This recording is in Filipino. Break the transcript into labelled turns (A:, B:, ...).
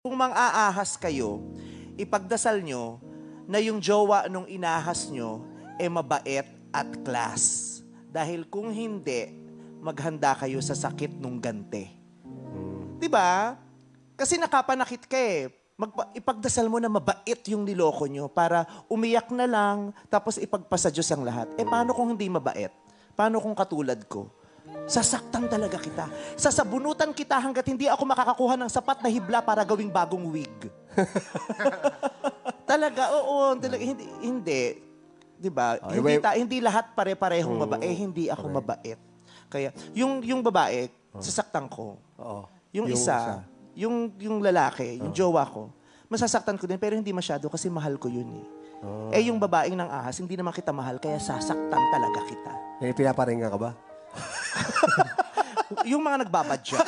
A: Kung mang-aahas kayo, ipagdasal nyo na yung jowa nung inahas nyo mabait at class. Dahil kung hindi, maghanda kayo sa sakit nung gante. Diba? Kasi nakapanakit ka eh. Ipagdasal mo na mabait yung niloko nyo para umiyak na lang tapos ipagpasa Diyos ang lahat. Paano kung hindi mabait? Paano kung katulad ko? Sasaktan talaga kita. Sasabunutan kita hanggat hindi ako makakakuha ng sapat na hibla para gawing bagong wig. Talaga, oo. Talaga, hindi. Diba? Hindi lahat pare-parehong mabait. Hindi ako mabait. Kaya, yung babae, sasaktan ko. Yung isa, yung lalaki, yung jowa ko, masasaktan ko din, pero hindi masyado kasi mahal ko yun eh. Yung babaeng ng ahas, hindi naman kita mahal, kaya sasaktan talaga kita.
B: Pinaparinga ka ba?
A: Yung mga nagbabadya.